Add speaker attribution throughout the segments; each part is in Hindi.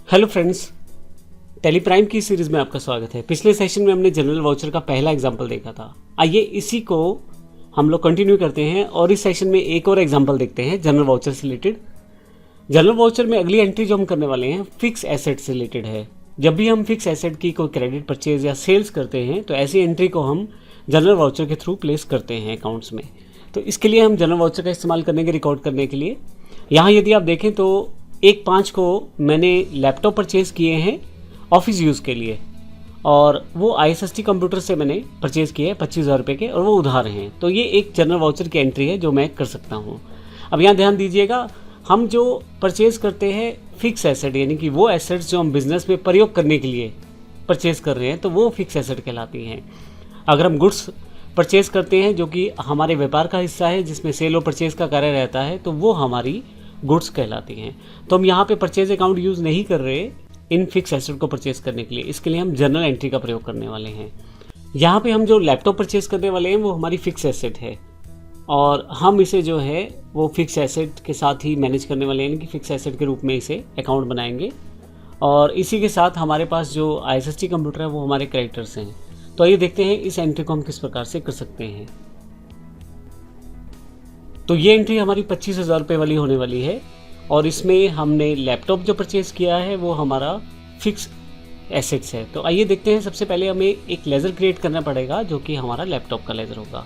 Speaker 1: हेलो फ्रेंड्स, टेली प्राइम की सीरीज़ में आपका स्वागत है। पिछले सेशन में हमने जनरल वाउचर का पहला एग्जाम्पल देखा था। आइए इसी को हम लोग कंटिन्यू करते हैं और इस सेशन में एक और एग्जाम्पल देखते हैं जनरल वाउचर से रिलेटेड। जनरल वाउचर में अगली एंट्री जो हम करने वाले हैं फिक्स एसेट से रिलेटेड है। जब भी हम फिक्स एसेट की कोई क्रेडिट परचेज या सेल्स करते हैं तो ऐसी एंट्री को हम जनरल वाउचर के थ्रू प्लेस करते हैं अकाउंट्स में। तो इसके लिए हम जनरल वाउचर का इस्तेमाल करने के रिकॉर्ड करने के लिए यहाँ यदि आप देखें तो 1/5 को मैंने लैपटॉप परचेज़ किए हैं ऑफिस यूज़ के लिए और वो ISST कंप्यूटर से मैंने परचेज़ किए हैं 25,000 रुपये के और वो उधार हैं। तो ये एक जनरल वाउचर की एंट्री है जो मैं कर सकता हूँ। अब यहाँ ध्यान दीजिएगा, हम जो परचेज़ करते हैं फिक्स एसेट यानी कि वो एसेट्स जो हम बिज़नेस में प्रयोग करने के लिए परचेज़ कर रहे हैं तो वो फिक्स एसेट कहलाती हैं। अगर हम गुड्स परचेज़ करते हैं जो कि हमारे व्यापार का हिस्सा है जिसमें सेल और परचेज़ का कार्य रहता है तो वो हमारी गुड्स कहलाती हैं। तो हम यहाँ पे परचेज अकाउंट यूज़ नहीं कर रहे इन फिक्स एसेट को परचेज करने के लिए। इसके लिए हम जनरल एंट्री का प्रयोग करने वाले हैं। यहाँ पे हम जो लैपटॉप परचेज करने वाले हैं वो हमारी फिक्स एसेट है और हम इसे जो है वो फिक्स एसेट के साथ ही मैनेज करने वाले हैं, यानी कि फिक्स एसेट के रूप में इसे अकाउंट बनाएंगे। और इसी के साथ हमारे पास जो ISST कंप्यूटर है वो हमारे कैरेक्टर्स हैं। तो आइए देखते हैं इस एंट्री को हम किस प्रकार से कर सकते हैं। तो ये एंट्री हमारी 25,000 रुपये वाली होने वाली है और इसमें हमने लैपटॉप जो परचेज़ किया है वो हमारा फिक्स एसेट्स है। तो आइए देखते हैं, सबसे पहले हमें एक लेज़र क्रिएट करना पड़ेगा जो कि हमारा लैपटॉप का लेज़र होगा।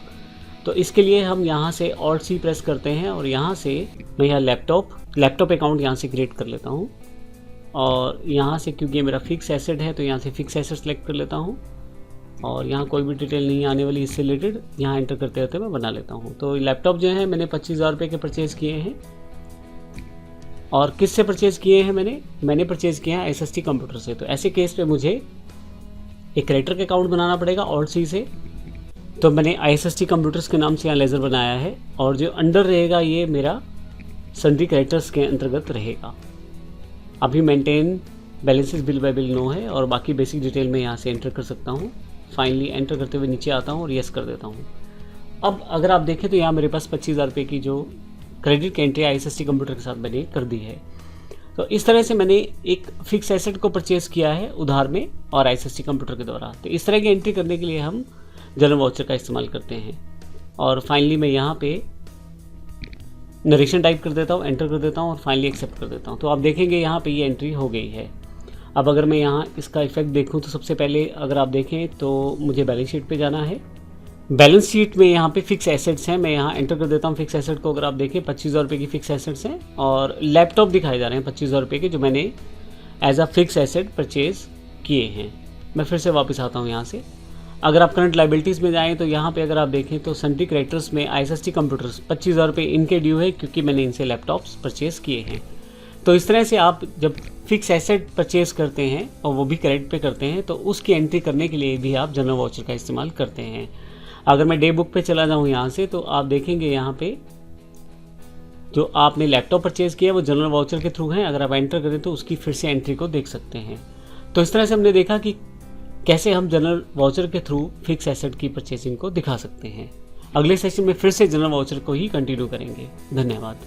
Speaker 1: तो इसके लिए हम यहाँ से Alt+C प्रेस करते हैं और यहाँ से मैं यहाँ लैपटॉप अकाउंट यहाँ से क्रिएट कर लेता हूँ और यहाँ से क्योंकि ये मेरा फिक्स एसेट है तो यहाँ से फिक्स एसेट सेलेक्ट कर लेता हूँ और यहाँ कोई भी डिटेल नहीं आने वाली इससे रिलेटेड यहाँ एंटर करते रहते मैं बना लेता हूँ। तो लैपटॉप जो है मैंने 25,000 रुपये के परचेज़ किए हैं और किस से परचेज़ किए हैं मैंने परचेज़ किया है ISST कंप्यूटर से। तो ऐसे केस पे मुझे एक क्रेडिटर का अकाउंट बनाना पड़ेगा Alt+C से। तो मैंने ISST कंप्यूटर्स के नाम से यहाँ लेज़र बनाया है और जो अंडर रहेगा ये मेरा सन्ड्री क्रेडिटर्स के अंतर्गत रहेगा। अभी maintain balances bill by bill no है और बाकी बेसिक डिटेल में यहाँ से एंटर कर सकता हूँ। फाइनली एंटर करते हुए नीचे आता हूँ और यस कर देता हूँ। अब अगर आप देखें तो यहाँ मेरे पास 25,000 रुपये की जो क्रेडिट की एंट्री ISST कंप्यूटर के साथ मैंने कर दी है। तो इस तरह से मैंने एक फिक्स एसेट को परचेज़ किया है उधार में और ISST कंप्यूटर के द्वारा। तो इस तरह की एंट्री करने के लिए हम जनरल वाउचर का इस्तेमाल करते हैं। और फाइनली मैं यहाँ पे नरेशन टाइप कर देता हूँ, एंटर कर देता हूँ और फाइनली एक्सेप्ट कर देता हूँ। तो आप देखेंगे यहाँ पे ये एंट्री हो गई है। अब अगर मैं यहाँ इसका इफेक्ट देखूँ तो सबसे पहले अगर आप देखें तो मुझे बैलेंस शीट पे जाना है। बैलेंस शीट में यहाँ पे फिक्स एसेट्स हैं, मैं यहाँ एंटर कर देता हूँ फिक्स एसेट को। अगर आप देखें 25,000 रुपये की फिक्स एसेट्स हैं और लैपटॉप दिखाए जा रहे हैं 25,000 रुपये के जो मैंने as a fix asset purchase किए हैं। मैं फिर से वापस आता हूँ यहाँ से। अगर आप करंट लाइबिलिटीज़ में जाएँ तो यहाँ पर अगर आप देखें तो सन्ड्री क्रेडिटर्स में ISST कंप्यूटर्स 25,000 रुपये इनके ड्यू है क्योंकि मैंने इनसे लैपटॉप्स परचेज़ किए हैं। तो इस तरह से आप जब फिक्स एसेट परचेज़ करते हैं और वो भी क्रेडिट पे करते हैं तो उसकी एंट्री करने के लिए भी आप जनरल वाउचर का इस्तेमाल करते हैं। अगर मैं डे बुक पे चला जाऊँ यहाँ से तो आप देखेंगे यहाँ पे जो आपने लैपटॉप परचेज़ किया वो जनरल वाउचर के थ्रू है। अगर आप एंटर करें तो उसकी फिर से एंट्री को देख सकते हैं। तो इस तरह से हमने देखा कि कैसे हम जनरल वाउचर के थ्रू फिक्स एसेट की परचेजिंग को दिखा सकते हैं। अगले सेशन में फिर से जनरल वाउचर को ही कंटिन्यू करेंगे। धन्यवाद।